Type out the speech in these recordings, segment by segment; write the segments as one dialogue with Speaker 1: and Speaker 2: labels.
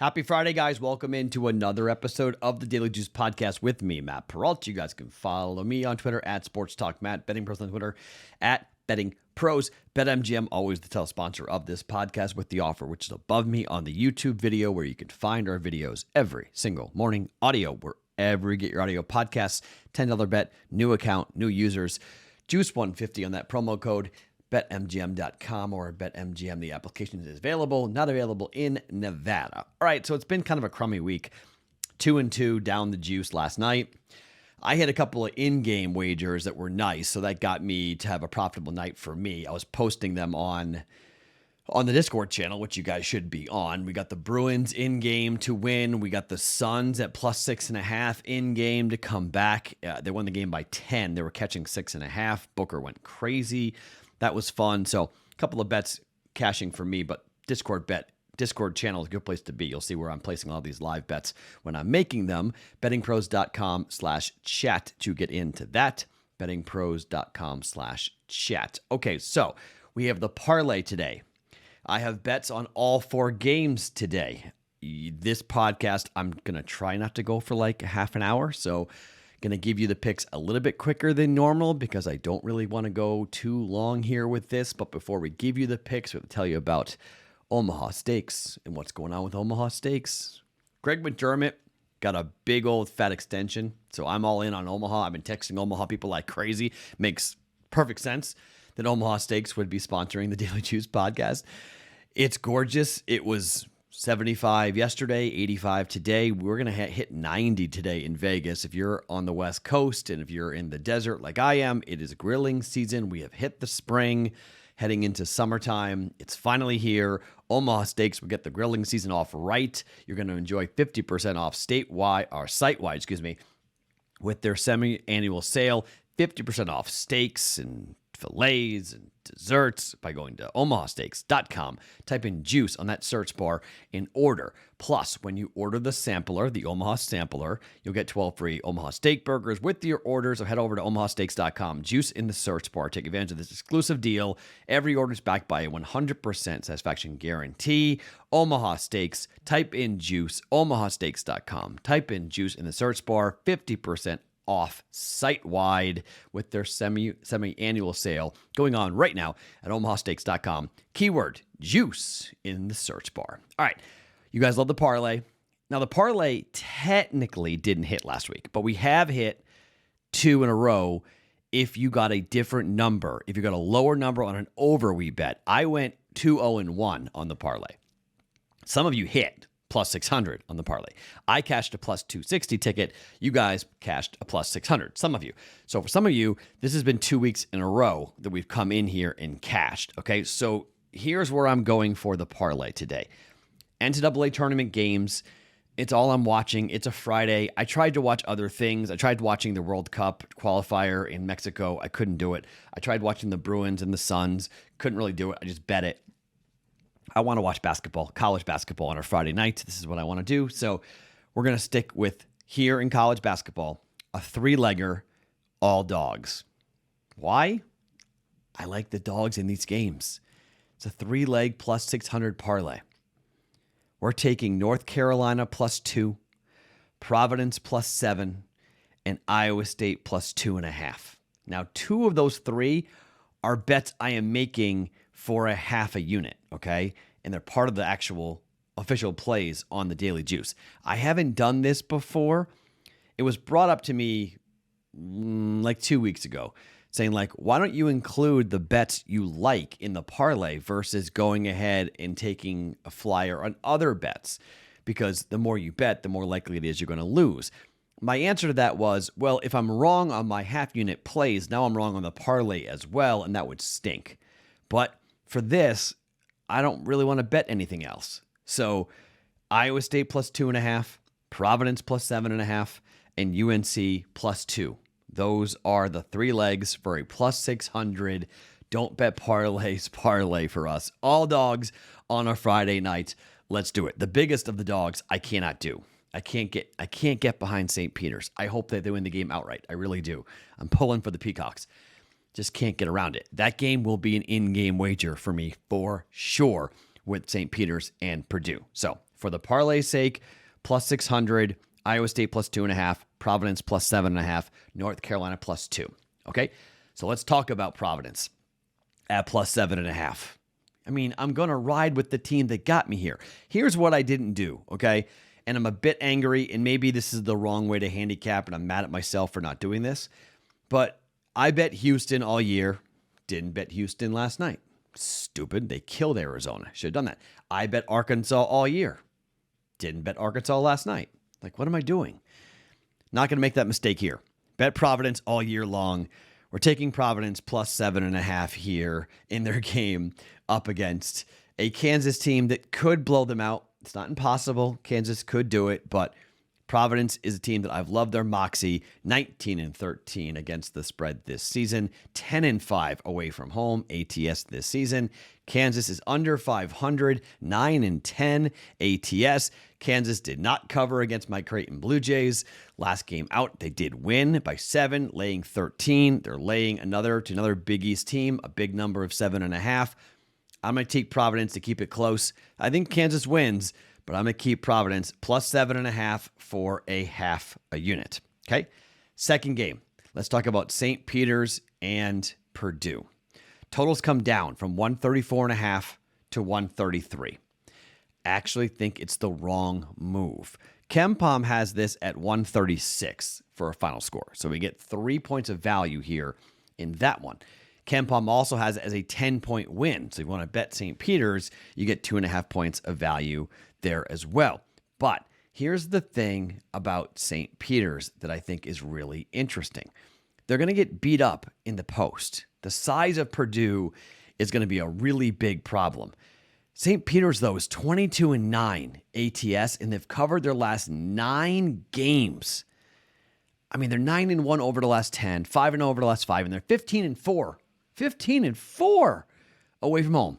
Speaker 1: Happy Friday, guys. Welcome into another episode of the Daily Juice Podcast with me, Matt Perrault. You guys can follow me on Twitter at Sports Talk Matt, BettingPros on Twitter at BettingPros. BetMGM, always the sponsor of this podcast with the offer, which is above me on the YouTube video where you can find our videos every single morning. Audio, wherever you get your audio podcasts. $10 bet, new account, new users. Juice 150 on that promo code. BetMGM.com or BetMGM. The application is available, not available in Nevada. All right, so it's been kind of a crummy week. 2-2 down the juice last night. I had a couple of in-game wagers that were nice, so that got me to have a profitable night for me. I was posting them on the Discord channel, which you guys should be on. We got the Bruins in-game to win. We got the Suns at plus 6.5 in-game to come back. They won the game by 10. They were catching 6.5. Booker went crazy. That was fun. So a couple of bets cashing for me, but Discord channel is a good place to be. You'll see where I'm placing all these live bets when I'm making them. BettingPros.com/chat to get into that. BettingPros.com/chat. Okay, so we have the parlay today. I have bets on all 4 games today. This podcast, I'm going to try not to go for like a half an hour. So going to give you the picks a little bit quicker than normal because I don't really want to go too long here with this. But before we give you the picks, we're going to tell you about Omaha Steaks and what's going on with Omaha Steaks. Greg McDermott got a big old fat extension, so I'm all in on Omaha. I've been texting Omaha people like crazy. Makes perfect sense that Omaha Steaks would be sponsoring the Daily Juice podcast. It's gorgeous. It was 75 yesterday, 85 today. We're going to hit 90 today in Vegas. If you're on the West Coast and if you're in the desert like I am, it is grilling season. We have hit the spring, heading into summertime. It's finally here. Omaha Steaks will get the grilling season off right. You're going to enjoy 50% off site-wide, with their semi-annual sale. 50% off steaks and fillets and desserts by going to omahasteaks.com. Type in juice on that search bar and order. Plus, when you order the sampler, the Omaha Sampler, you'll get 12 free Omaha Steak burgers with your order. So head over to omahasteaks.com. Juice in the search bar. Take advantage of this exclusive deal. Every order is backed by a 100% satisfaction guarantee. Omaha Steaks. Type in juice. omahasteaks.com. Type in juice in the search bar. 50% off site-wide with their semi-annual sale going on right now at omahasteaks.com. Keyword juice in the search bar. All right, you guys love the parlay. Now, the parlay technically didn't hit last week, but we have hit 2 in a row if you got a different number. If you got a lower number on an over we bet. I went 2-0-1 on the parlay. Some of you hit plus 600 on the parlay. I cashed a plus 260 ticket. You guys cashed a plus 600, some of you. So for some of you, this has been 2 weeks in a row that we've come in here and cashed. Okay, so here's where I'm going for the parlay today. NCAA tournament games. It's all I'm watching. It's a Friday. I tried to watch other things. I tried watching the World Cup qualifier in Mexico. I couldn't do it. I tried watching the Bruins and the Suns. Couldn't really do it. I just bet it. I want to watch basketball, college basketball on a Friday night. This is what I want to do. So we're going to stick with, here in college basketball, a 3-legger, all dogs. Why? I like the dogs in these games. It's a 3-leg plus 600 parlay. We're taking North Carolina plus 2, Providence plus 7, and Iowa State plus 2.5. Now, 2 of those 3 are bets I am making for a half a unit, okay? And they're part of the actual official plays on the Daily Juice. I haven't done this before. It was brought up to me like 2 weeks ago, saying like, why don't you include the bets you like in the parlay versus going ahead and taking a flyer on other bets? Because the more you bet, the more likely it is you're going to lose. My answer to that was, well, if I'm wrong on my half unit plays, now I'm wrong on the parlay as well, and that would stink. But for this, I don't really want to bet anything else. So Iowa State plus 2.5, Providence plus 7.5, and UNC plus 2. Those are the 3 legs for a plus 600. Don't bet parlays, parlay for us. All dogs on a Friday night. Let's do it. The biggest of the dogs I cannot do. I can't get behind St. Peter's. I hope that they win the game outright. I really do. I'm pulling for the Peacocks. Just can't get around it. That game will be an in-game wager for me for sure. with St. Peter's and Purdue. So for the parlay's sake, plus 600, Iowa State plus 2.5, Providence plus 7.5, North Carolina plus 2. Okay, so let's talk about Providence at plus 7.5. I mean, I'm going to ride with the team that got me here. Here's what I didn't do, okay? And I'm a bit angry, and maybe this is the wrong way to handicap, and I'm mad at myself for not doing this. But I bet Houston all year. Didn't bet Houston last night. Stupid. They killed Arizona. Should have done that. I bet Arkansas all year. Didn't bet Arkansas last night. Like, what am I doing? Not going to make that mistake here. Bet Providence all year long. We're taking Providence plus 7.5 here in their game up against a Kansas team that could blow them out. It's not impossible. Kansas could do it, but Providence is a team that I've loved their moxie. 19-13 against the spread this season. 10-5 away from home ATS this season. Kansas is under 500. 9-10 ATS. Kansas did not cover against my Creighton Blue Jays. Last game out, they did win by 7, laying 13. They're laying another to another Big East team, a big number of 7.5. I'm going to take Providence to keep it close. I think Kansas wins, but I'm going to keep Providence plus 7.5 for a half a unit. Okay. Second game. Let's talk about St. Peter's and Purdue. Totals come down from 134.5 to 133. Actually think it's the wrong move. KenPom has this at 136 for a final score. So we get 3 points of value here in that one. KenPom also has it as a 10-point win. So if you want to bet St. Peter's, you get 2.5 points of value there as well. But here's the thing about St. Peter's that I think is really interesting. They're going to get beat up in the post. The size of Purdue is going to be a really big problem. St. Peter's, though, is 22-9 ATS, and they've covered their last 9 games. I mean, they're 9-1 over the last 10, 5-0 over the last 5, and they're 15-4. 15-4 away from home.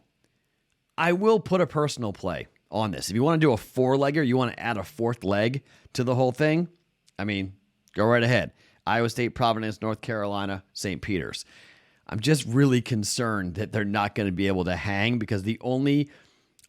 Speaker 1: I will put a personal play on this. If you want to do a 4-legger, you want to add a 4th leg to the whole thing, I mean, go right ahead. Iowa State, Providence, North Carolina, St. Peter's. I'm just really concerned that they're not going to be able to hang because the only,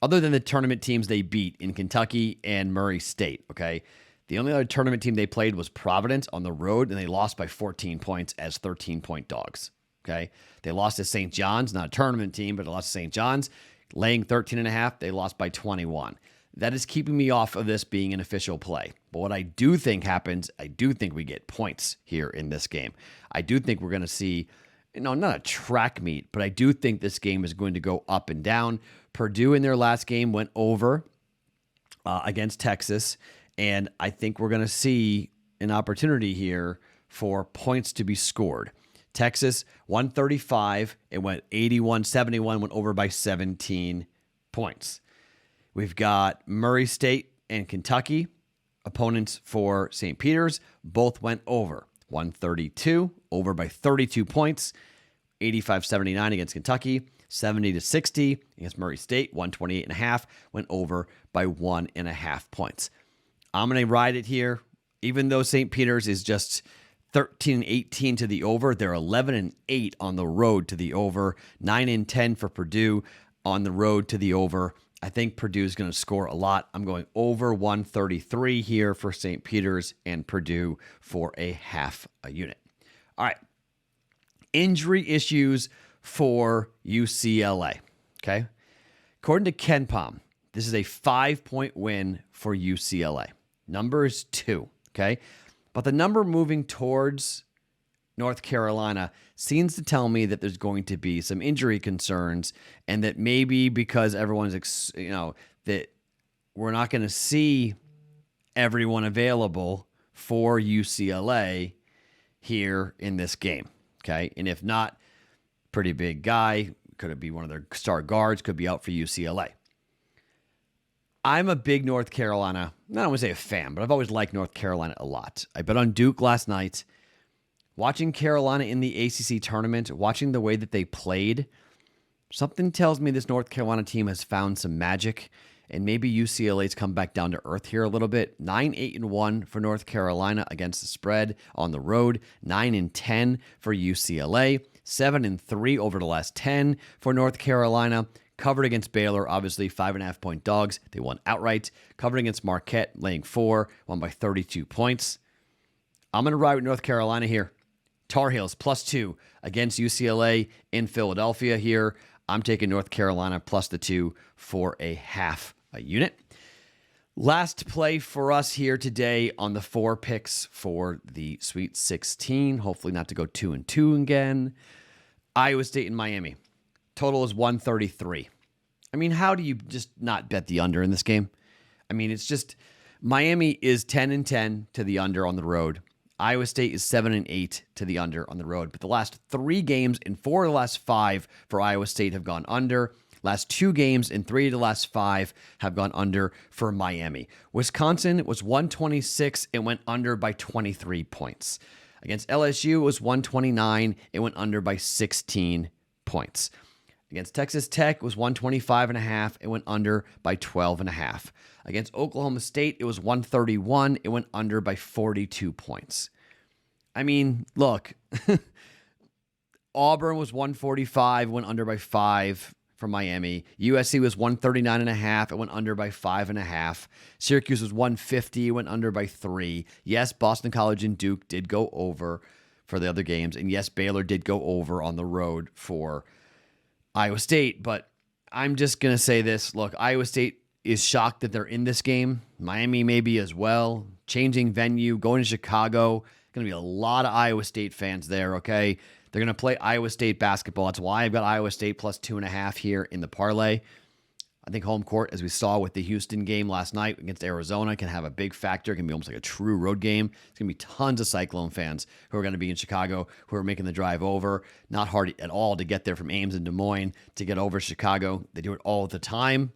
Speaker 1: other than the tournament teams they beat in Kentucky and Murray State, okay, the only other tournament team they played was Providence on the road, and they lost by 14 points as 13-point dogs, okay? They lost to St. John's, not a tournament team, but they lost to St. John's, laying 13.5. They lost by 21. That is keeping me off of this being an official play. But what I do think happens, I do think we get points here in this game. I do think we're going to see, not a track meet, but I do think this game is going to go up and down. Purdue in their last game went over against Texas, and I think we're going to see an opportunity here for points to be scored. Texas, 135. It went 81-71, went over by 17 points. We've got Murray State and Kentucky, opponents for St. Peter's. Both went over. 132, over by 32 points. 85-79 against Kentucky. 70-60 against Murray State. 128.5, went over by 1.5 points. I'm going to ride it here. Even though St. Peter's is just 13-18 to the over, they're 11-8 on the road to the over. 9-10 for Purdue on the road to the over. I think Purdue is going to score a lot. I'm going over 133 here for St. Peter's and Purdue for a half a unit. All right. Injury issues for UCLA. Okay. According to KenPom, this is a 5-point win for UCLA. Number is 2. Okay. But the number moving towards North Carolina seems to tell me that there's going to be some injury concerns and that maybe because everyone's, that we're not going to see everyone available for UCLA here in this game. Okay. And if not, pretty big guy, could it be one of their star guards, could be out for UCLA. I'm a big North Carolina, I don't want to say a fan, but I've always liked North Carolina a lot. I bet on Duke last night. Watching Carolina in the ACC tournament, watching the way that they played, something tells me this North Carolina team has found some magic, and maybe UCLA's come back down to earth here a little bit. 9-8-1 for North Carolina against the spread on the road. 9-10 for UCLA. 7-3 over the last 10 for North Carolina. Covered against Baylor, obviously 5.5-point dogs. They won outright. Covered against Marquette, laying 4, won by 32 points. I'm going to ride with North Carolina here. Tar Heels +2 against UCLA in Philadelphia here. I'm taking North Carolina +2 for a half a unit. Last play for us here today on the 4 picks for the Sweet 16. Hopefully not to go 2-2 again. Iowa State and Miami. Total is 133. I mean, how do you just not bet the under in this game? I mean, it's just Miami is 10-10 to the under on the road. Iowa State is 7-8 to the under on the road. But the last 3 games in 4 of the last 5 for Iowa State have gone under. Last 2 games in 3 of the last 5 have gone under for Miami. Wisconsin was 126. It went under by 23 points. Against LSU, it was 129. It went under by 16 points. Against Texas Tech, it was 125.5. It went under by 12.5. Against Oklahoma State, it was 131. It went under by 42 points. I mean, look, Auburn was 145, went under by 5 from Miami. USC was 139.5. It went under by 5.5. Syracuse was 150. It went under by 3. Yes, Boston College and Duke did go over for the other games. And yes, Baylor did go over on the road for Iowa State, but I'm just going to say this. Look, Iowa State is shocked that they're in this game. Miami maybe as well. Changing venue, going to Chicago. Going to be a lot of Iowa State fans there, okay? They're going to play Iowa State basketball. That's why I've got Iowa State +2.5 here in the parlay. I think home court, as we saw with the Houston game last night against Arizona, can have a big factor. It can be almost like a true road game. It's going to be tons of Cyclone fans who are going to be in Chicago, who are making the drive over. Not hard at all to get there from Ames and Des Moines to get over Chicago. They do it all the time.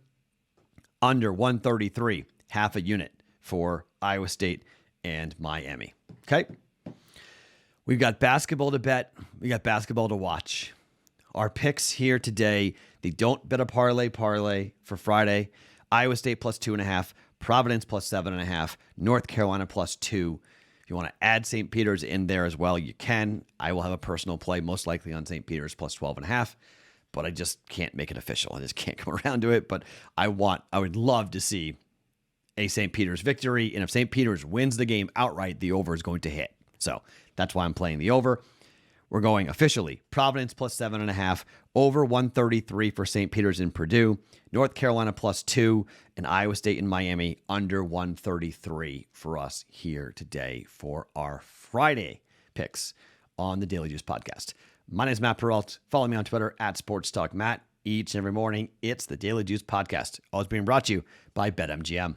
Speaker 1: Under 133, half a unit for Iowa State and Miami. Okay? We've got basketball to bet. We got basketball to watch. Our picks here today, they don't bet a parlay for Friday. Iowa State +2.5, Providence +7.5, North Carolina +2. If you want to add St. Peter's in there as well, you can. I will have a personal play, most likely on St. Peter's +12.5, but I just can't make it official. I just can't come around to it, but I would love to see a St. Peter's victory, and if St. Peter's wins the game outright, the over is going to hit. So that's why I'm playing the over. We're going officially Providence +7.5, over 133 for St. Peter's and Purdue, North Carolina +2, and Iowa State and Miami under 133 for us here today for our Friday picks on the Daily Juice podcast. My name is Matt Perrault. Follow me on Twitter @SportsTalkMatt. Each and every morning, it's the Daily Juice podcast, always being brought to you by BetMGM.